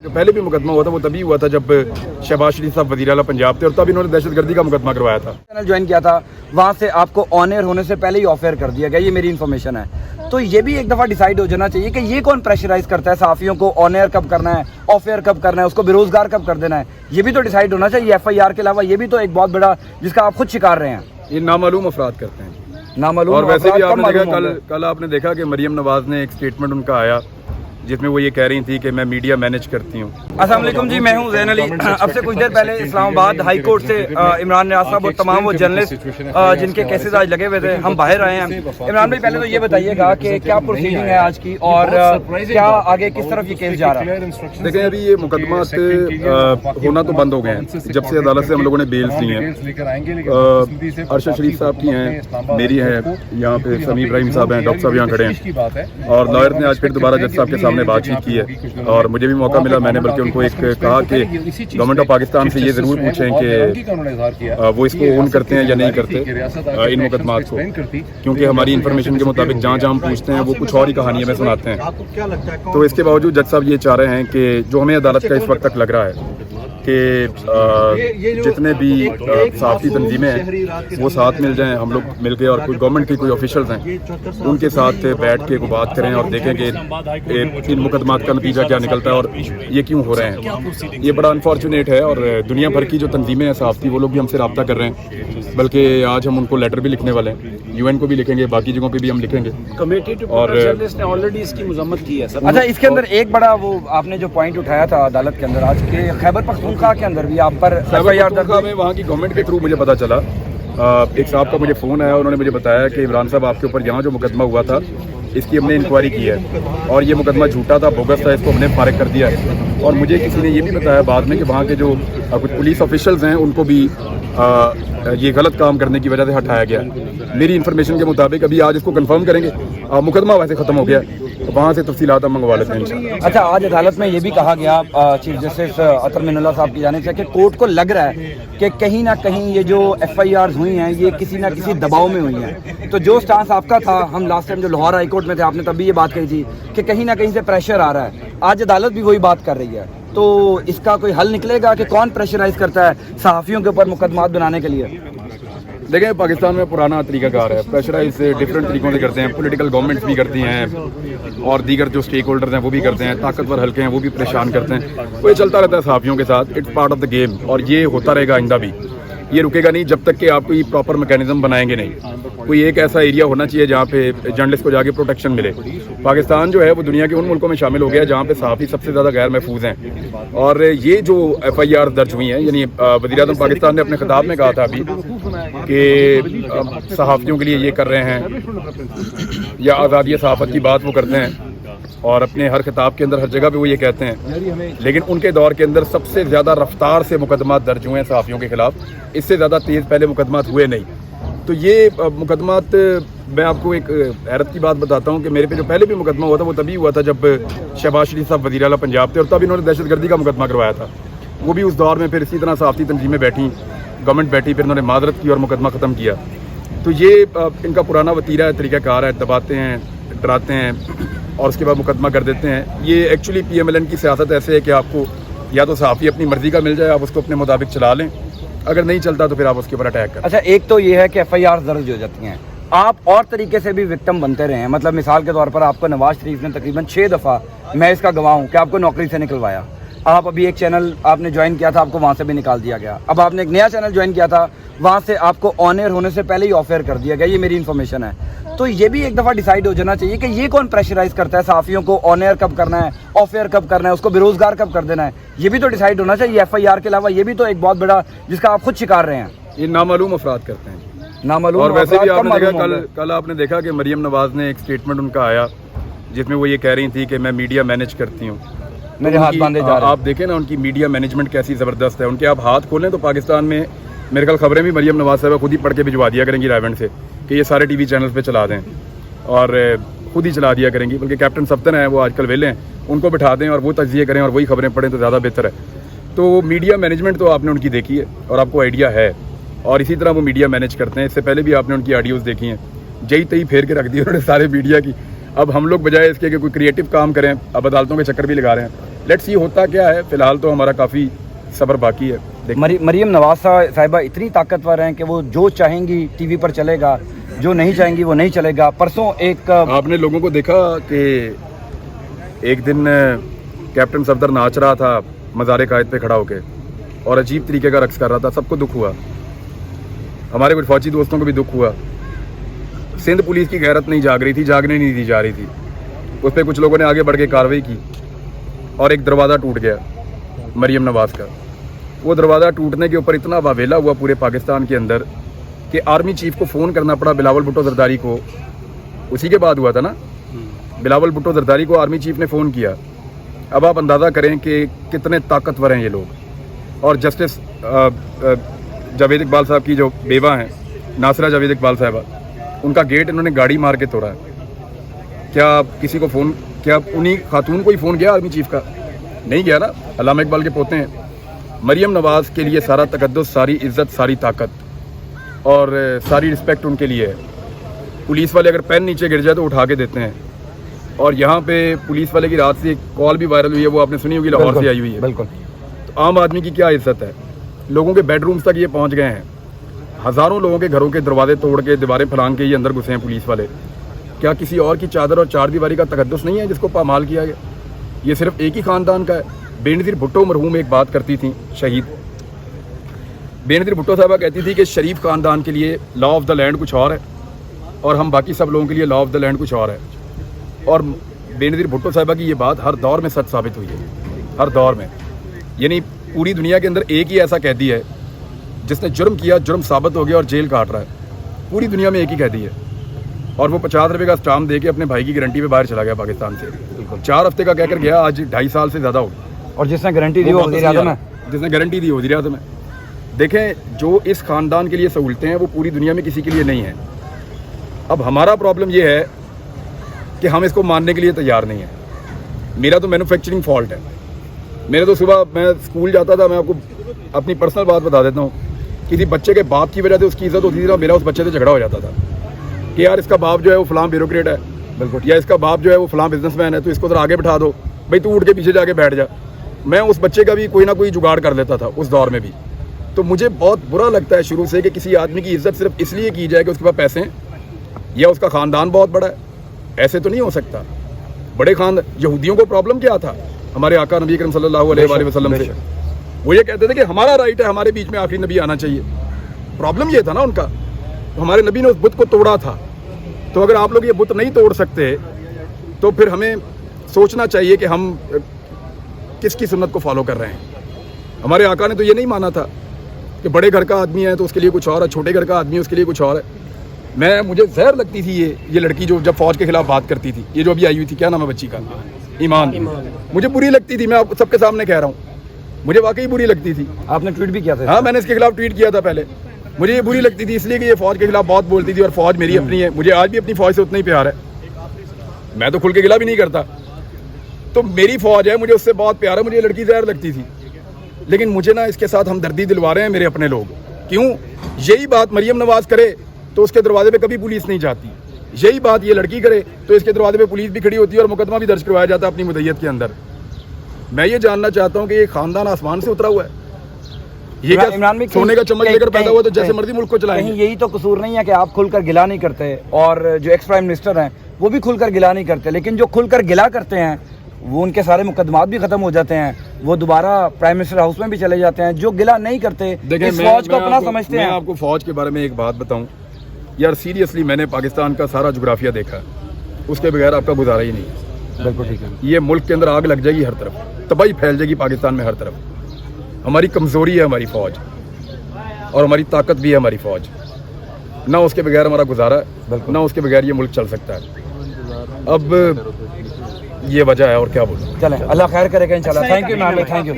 जो पहले भी मुकदमा हुआ था वो तभी हुआ था जब शहबाज शरीफ साहब वज़ीर आला पंजाब थे और तब इन्होंने दहशतगर्दी का मुकदमा करवाया था। चैनल ज्वाइन किया था, वहाँ से आपको ऑन एयर होने से पहले ही ऑफ एयर कर दिया गया, ये मेरी इन्फॉर्मेशन है। तो ये भी एक दफ़ा डिसाइड हो जाना चाहिए कि ये कौन प्रेशराइज करता है सहाफ़ियों को, ऑन एयर कब करना है, ऑफ एयर कब करना है, उसको बेरोजगार कब कर देना है, ये भी तो डिसाइड होना चाहिए। FIR के अलावा ये भी तो एक बहुत बड़ा जिसका आप खुद शिकार रहे हैं। ये नामालूम अफराद करते हैं, नामालूम। और वैसे भी आपने देखा कल आपने देखा कि मरियम नवाज ने एक स्टेटमेंट उनका आया जिसमें वो ये कह रही थी कि मैं मीडिया मैनेज करती हूँ। अस्सलाम वालेकुम जी, मैं हूँ ज़ैन अली। अब से कुछ देर पहले इस्लामाबाद हाई कोर्ट से इमरान नियाज़ साहब और तमाम वो जर्नलिस्ट जिनके केसेस आज लगे हुए थे, हम बाहर आए हैं। इमरान भाई, पहले तो ये बताइएगा कि क्या प्रोसीडिंग है आज की और क्या आगे किस तरफ ये केस जा रहा है? देखें, अभी ये मुकदमा होना तो बंद हो गए हैं जब से अदालत से हम लोगों ने बेल्स ली हैं। अरशद शरीफ साहब की हैं, मेरी है, यहाँ पे समी इब्राहिम साहब हैं, डॉक्टर साहब यहाँ खड़े हैं, और लॉयर ने आज फिर दोबारा जज साहब के सामने बातचीत की है और मुझे भी मौका मिला। मैंने बल्कि उनको एक कहा कि गवर्नमेंट ऑफ पाकिस्तान से ये ज़रूर पूछें कि वो इसको ओन करते हैं या नहीं करते इन मुकदमात को, क्योंकि हमारी इन्फॉर्मेशन के मुताबिक जहाँ जहाँ हम पूछते हैं वो कुछ और ही कहानी हमें सुनाते हैं। तो इसके बावजूद जज साहब ये चाह रहे हैं कि जो हमें अदालत का इस वक्त तक लग रहा है कि जितने भी सहाफ़ी तंजीमें हैं वो साथ मिल जाएं, हम लोग मिल के, और कुछ गवर्नमेंट के कोई ऑफिशियल्स हैं उनके साथ बैठ के बात करें और देखें कि इन मुकदमात का नतीजा क्या निकलता है और ये क्यों हो रहे हैं। ये बड़ा अनफॉर्चुनेट है और दुनिया भर की जो तंजीमें हैं सहाफ़ी, वो लोग भी हमसे रब्ता कर रहे हैं, बल्कि आज हम उनको लेटर भी लिखने वाले हैं, UN को भी लिखेंगे, बाकी जगहों पे भी हम लिखेंगे। और ने ऑलरेडी इसकी मजम्मत की है सर। अच्छा, इसके अंदर एक बड़ा वो आपने जो पॉइंट उठाया था अदालत के अंदर आज के, खैबर पख्तूनख्वा के अंदर भी आप पर FIR दर्ज में वहाँ की गवर्नमेंट के थ्रू मुझे पता चला, एक साहब का मुझे फ़ोन आया, उन्होंने मुझे बताया कि इमरान साहब आपके ऊपर यहाँ जो मुकदमा हुआ था इसकी हमने इंक्वायरी की है और ये मुकदमा झूठा था, बोगस था, इसको हमने फारिग कर दिया है। और मुझे किसी ने ये भी बताया बाद में कि वहाँ के जो कुछ पुलिस ऑफिशियल्स हैं उनको भी ये गलत काम करने की वजह से हटाया गया। मेरी इन्फॉर्मेशन के मुताबिक अभी आज इसको कंफर्म करेंगे, मुकदमा वैसे ख़त्म हो गया, तो वहाँ से तफसीलात हम मंगवा लेते हैं इंशाल्लाह। अच्छा, आज अदालत में ये भी कहा गया चीफ जस्टिस अतर मिनुल्लाह साहब की जानिब से कि कोर्ट को लग रहा है कि कहीं ना कहीं ये जो FIRs हुई हैं ये किसी ना किसी दबाव में हुई हैं। तो जो स्टांस आपका था, हम लास्ट टाइम जो लाहौर हाई कोर्ट में थे आपने तब भी ये बात कही थी कि कहीं ना कहीं से प्रेशर आ रहा है, आज अदालत भी वही बात कर रही है। तो इसका कोई हल निकलेगा कि कौन प्रेशराइज करता है सहाफ़ियों के ऊपर मुकदमात बनाने के लिए? देखें, पाकिस्तान में पुराना तरीकाकार है, प्रेशराइज डिफरेंट तरीकों से करते हैं, पॉलिटिकल गवर्नमेंट्स भी करती हैं और दीगर जो स्टेक होल्डर्स हैं वो भी करते हैं, ताकतवर हल्के हैं वो भी परेशान करते हैं। तो ये चलता रहता है सहाफ़ियों के साथ, it's part of the game, और ये होता रहेगा आइंदा भी। ये रुकेगा नहीं जब तक कि आप कोई प्रॉपर मैकेनिज्म बनाएंगे नहीं। कोई एक ऐसा एरिया होना चाहिए जहाँ पे जर्नलिस्ट को जाके प्रोटेक्शन मिले। पाकिस्तान जो है वो दुनिया के उन मुल्कों में शामिल हो गया जहाँ पे सहाफ़ी सबसे ज़्यादा गैर महफूज हैं, और ये जो FIR दर्ज हुई हैं, यानी वज़ीर आज़म पाकिस्तान ने अपने खिताब में कहा था अभी कि सहाफ़ियों के लिए ये कर रहे हैं या आज़ादी सहाफ़त की बात वो करते हैं, और अपने हर खिताब के अंदर हर जगह पे वो ये कहते हैं, लेकिन उनके दौर के अंदर सबसे ज़्यादा रफ्तार से मुकदमात दर्ज हुए हैं सहाफ़ियों के खिलाफ, इससे ज़्यादा तेज़ पहले मुकदमात हुए नहीं। तो ये मुकदमात, मैं आपको एक हैरत की बात बताता हूँ कि मेरे पे जो पहले भी मुकदमा हुआ था वो तभी हुआ था जब शहबाज शरीफ साहब वज़ीर आला पंजाब थे और तब इन्होंने दहशतगर्दी का मुकदमा करवाया था। वो भी उस दौर में फिर इसी तरह सहाफ़ी तंजीमें बैठी, गवर्नमेंट बैठी, फिर उन्होंने माजरत की और मुकदमा ख़त्म किया। तो ये इनका पुराना वतीरा है, तरीक़ाकार है, दबाते हैं, डराते हैं और उसके बाद मुकदमा कर देते हैं। ये एक्चुअली PMLN की सियासत ऐसे है कि आपको या तो सहाफ़ी अपनी मर्ज़ी का मिल जाए, आप उसको अपने मुताबिक चला लें, अगर नहीं चलता तो फिर आप उसके ऊपर अटैक करें। अच्छा, एक तो ये है कि FIR दर्ज हो जाती हैं, आप और तरीके से भी विक्टिम बनते रहे हैं। मतलब मिसाल के तौर पर आपको नवाज शरीफ ने तकरीबन 6 दफ़ा, मैं इसका गवाह हूँ, कि आपको नौकरी से निकलवाया। आप अभी एक चैनल आपने ज्वाइन किया था, आपको वहाँ से भी निकाल दिया गया। अब आपने एक नया चैनल ज्वाइन किया था, वहाँ से आपको ऑन एयर होने से पहले ही ऑफ एयर कर दिया गया, ये मेरी इन्फॉर्मेशन है। तो ये भी एक दफ़ा डिसाइड हो जाना चाहिए कि ये कौन प्रेशराइज करता है सहाफ़ियों को, ऑन एयर कब करना है, ऑफ एयर कब करना है, उसको बेरोजगार कब कर देना है, ये भी तो डिसाइड होना चाहिए। FIR के अलावा ये भी तो एक बहुत बड़ा जिसका आप खुद शिकार रहे हैं। ये नामालूम अफराद करते हैं, नामालूम। और वैसे भी आपने देखा कल आपने देखा कि मरियम नवाज ने एक स्टेटमेंट उनका आया जिसमें वो ये कह रही थी कि मैं मीडिया मैनेज करती हूँ। मेरे हाथ बांधे जा रहे हैं। आप देखें ना उनकी मीडिया मैनेजमेंट कैसी ज़बरदस्त है। उनके आप हाथ खोलें तो पाकिस्तान में मेरे ख्याल खबरें भी मरियम नवाज साहब खुद ही पढ़ के भिजवा दिया करेंगी रायवेंड से कि ये सारे TV चैनल्स पे चला दें, और खुद ही चला दिया करेंगी। बल्कि कैप्टन सफ्तन है, वो आजकल वेले हैं, उनको बिठा दें और वो तज्जिए करें और वही खबरें पढ़ें तो ज़्यादा बेहतर है। तो मीडिया मैनेजमेंट तो आपने उनकी देखी है और आपको आइडिया है, और इसी तरह वो मीडिया मैनेज करते हैं। इससे पहले भी आपने उनकी ऑडियोज़ देखी हैं, जई तई फेर के रख दी उन्होंने सारे मीडिया की। अब हम लोग बजाय इसके कि कोई क्रिएटिव काम करें, अब अदालतों के चक्कर भी लगा रहे हैं, لیٹس سی ہوتا کیا ہے. فی الحال تو ہمارا کافی صبر باقی ہے. مریم نواز صاحبہ اتنی طاقتور ہیں کہ وہ جو چاہیں گی ٹی وی پر چلے گا, جو نہیں چاہیں گی وہ نہیں چلے گا. پرسوں ایک آپ نے لوگوں کو دیکھا کہ ایک دن کیپٹن صفدر ناچ رہا تھا مزار قائد پہ کھڑا ہو کے اور عجیب طریقے کا رقص کر رہا تھا. سب کو دکھ ہوا, ہمارے کچھ فوجی دوستوں کو بھی دکھ ہوا. سندھ پولیس کی غیرت نہیں جاگ رہی تھی, جاگنے نہیں دی جا رہی تھی. اس پہ کچھ لوگوں نے آگے بڑھ کے کارروائی کی اور ایک دروازہ ٹوٹ گیا مریم نواز کا. وہ دروازہ ٹوٹنے کے اوپر اتنا واویلا ہوا پورے پاکستان کے اندر کہ آرمی چیف کو فون کرنا پڑا, بلاول بھٹو زرداری کو. اسی کے بعد ہوا تھا نا, بلاول بھٹو زرداری کو آرمی چیف نے فون کیا. اب آپ اندازہ کریں کہ کتنے طاقتور ہیں یہ لوگ. اور جسٹس جاوید اقبال صاحب کی جو بیوہ ہیں ناصرہ جاوید اقبال صاحبہ, ان کا گیٹ انہوں نے گاڑی مار کے توڑا ہے. کیا کسی کو فون, کیا انہی خاتون کو ہی فون گیا آرمی چیف کا؟ نہیں گیا نا. علامہ اقبال کے پوتے ہیں. مریم نواز کے لیے سارا تقدس, ساری عزت, ساری طاقت اور ساری رسپیکٹ ان کے لیے ہے. پولیس والے اگر پین نیچے گر جائے تو اٹھا کے دیتے ہیں. اور یہاں پہ پولیس والے کی رات سے ایک کال بھی وائرل ہوئی ہے, وہ آپ نے سنی ہوگی, لاہور سے آئی ہوئی ہے. بالکل. تو عام آدمی کی کیا عزت ہے؟ لوگوں کے بیڈ رومز تک یہ پہنچ گئے ہیں. ہزاروں لوگوں کے گھروں کے دروازے توڑ کے, دیواریں پھلانگ کے یہ اندر گھسے ہیں پولیس والے. کیا کسی اور کی چادر اور چار دیواری کا تقدس نہیں ہے جس کو پامال کیا گیا؟ یہ صرف ایک ہی خاندان کا ہے. بے نظیر بھٹو مرحوم ایک بات کرتی تھیں, شہید بے نظیر بھٹو صاحبہ کہتی تھی کہ شریف خاندان کے لیے لا آف دا لینڈ کچھ اور ہے اور ہم باقی سب لوگوں کے لیے لا آف دا لینڈ کچھ اور ہے. اور بے نظیر بھٹو صاحبہ کی یہ بات ہر دور میں سچ ثابت ہوئی ہے, ہر دور میں. یعنی پوری دنیا کے اندر ایک ہی ایسا قیدی ہے جس نے جرم کیا, جرم ثابت ہو گیا اور جیل کاٹ رہا ہے. پوری دنیا میں ایک ہی قیدی ہے اور وہ 50 روپے کا اسٹامپ دے کے اپنے بھائی کی گارنٹی پہ باہر چلا گیا پاکستان سے. 4 ہفتے کا کہہ کر گیا, آج 2.5 سال سے زیادہ ہو گیا. اور جس نے گارنٹی دی وہ وزیر اعظم ہے, جس نے گارنٹی دی وزیر اعظم ہے. دیکھیں, جو اس خاندان کے لیے سہولتیں ہیں وہ پوری دنیا میں کسی کے لیے نہیں ہیں. اب ہمارا پرابلم یہ ہے کہ ہم اس کو ماننے کے لیے تیار نہیں ہیں. میرا تو مینوفیکچرنگ فالٹ ہے. میرے تو صبح میں اسکول جاتا تھا, میں آپ کو اپنی پرسنل بات بتا دیتا ہوں, کسی بچے کے باپ کی وجہ سے اس کی عزت ہوتی تھی, میرا اس بچے سے جھگڑا ہو جاتا تھا کہ یار اس کا باپ جو ہے وہ فلاں بیوروکریٹ ہے, بالکل, یا اس کا باپ جو ہے وہ فلاں بزنس مین ہے, تو اس کو ذرا آگے بٹھا دو, بھائی تو اٹھ کے پیچھے جا کے بیٹھ جا. میں اس بچے کا بھی کوئی نہ کوئی جگاڑ کر لیتا تھا اس دور میں بھی. تو مجھے بہت برا لگتا ہے شروع سے کہ کسی آدمی کی عزت صرف اس لیے کی جائے کہ اس کے پاس پیسے ہیں یا اس کا خاندان بہت بڑا ہے. ایسے تو نہیں ہو سکتا. بڑے یہودیوں کو پرابلم کیا تھا ہمارے آقا نبی کریم صلی اللہ علیہ وآلہ وسلم سے؟ وہ یہ کہتے تھے کہ ہمارا رائٹ ہے, ہمارے بیچ میں آخری نبی آنا چاہیے. پرابلم یہ تھا نا ان کا, ہمارے نبی نے اس بت کو توڑا تھا. تو اگر آپ لوگ یہ بت نہیں توڑ سکتے تو پھر ہمیں سوچنا چاہیے کہ ہم کس کی سنت کو فالو کر رہے ہیں. ہمارے آقا نے تو یہ نہیں مانا تھا کہ بڑے گھر کا آدمی ہے تو اس کے لیے کچھ اور ہے, چھوٹے گھر کا آدمی ہے اس کے لیے کچھ اور ہے. مجھے زہر لگتی تھی یہ لڑکی جو جب فوج کے خلاف بات کرتی تھی, یہ جو ابھی آئی ہوئی تھی, کیا نام ہے بچی کا, ایمان. مجھے بری لگتی تھی, میں آپ سب کے سامنے کہہ رہا ہوں, مجھے واقعی بری لگتی تھی. آپ نے ٹویٹ بھی کیا تھا؟ ہاں, میں نے اس کے خلاف ٹویٹ کیا تھا پہلے. مجھے یہ بری لگتی تھی اس لیے کہ یہ فوج کے خلاف بہت بولتی تھی اور فوج میری اپنی ہے. مجھے آج بھی اپنی فوج سے اتنا ہی پیار ہے, میں تو کھل کے گلا بھی نہیں کرتا. تو میری فوج ہے, مجھے اس سے بہت پیار ہے. مجھے یہ لڑکی زہر لگتی تھی, لیکن مجھے نا اس کے ساتھ ہمدردی دلوا رہے ہیں میرے اپنے لوگ. کیوں؟ یہی بات مریم نواز کرے تو اس کے دروازے پہ کبھی پولیس نہیں جاتی. یہی بات یہ لڑکی کرے تو اس کے دروازے پہ پولیس بھی کھڑی ہوتی ہے اور مقدمہ بھی درج کروایا جاتا ہے اپنی مدعیت کے اندر. میں یہ جاننا چاہتا ہوں کہ یہ خاندان آسمان سے اترا ہوا ہے, یہ کیا سونے کا چمچ لے کر پیدا ہوا تو جیسے مرضی ملک کو چلائیں گے؟ یہی تو قصور نہیں ہے کہ آپ کھل کر گلا نہیں کرتے, اور جو ایکس پرائم منسٹر ہیں وہ بھی کھل کر گلا نہیں کرتے, لیکن جو کھل کر گلا کرتے ہیں وہ ان کے سارے مقدمات بھی ختم ہو جاتے ہیں, وہ دوبارہ پرائم منسٹر ہاؤس میں بھی چلے جاتے ہیں. جو گلا نہیں کرتے اس فوج کو اپنا سمجھتے ہیں. میں آپ کو فوج کے بارے میں ایک بات بتاؤں یار, سیریسلی میں نے پاکستان کا سارا جغرافیہ دیکھا ہے, اس کے بغیر آپ کا گزارا ہی نہیں. بالکل ٹھیک ہے. یہ ملک کے اندر آگ لگ جائے گی, ہر طرف تباہی پھیل جائے گی پاکستان میں ہر طرف. ہماری کمزوری ہے ہماری فوج, اور ہماری طاقت بھی ہے ہماری فوج. نہ اس کے بغیر ہمارا گزارا ہے, نہ اس کے بغیر یہ ملک چل سکتا ہے. اب یہ وجہ ہے, اور کیا بولوں. چلیں, اللہ خیر کرے گا انشاءاللہ. Thank you ma'am, thank you.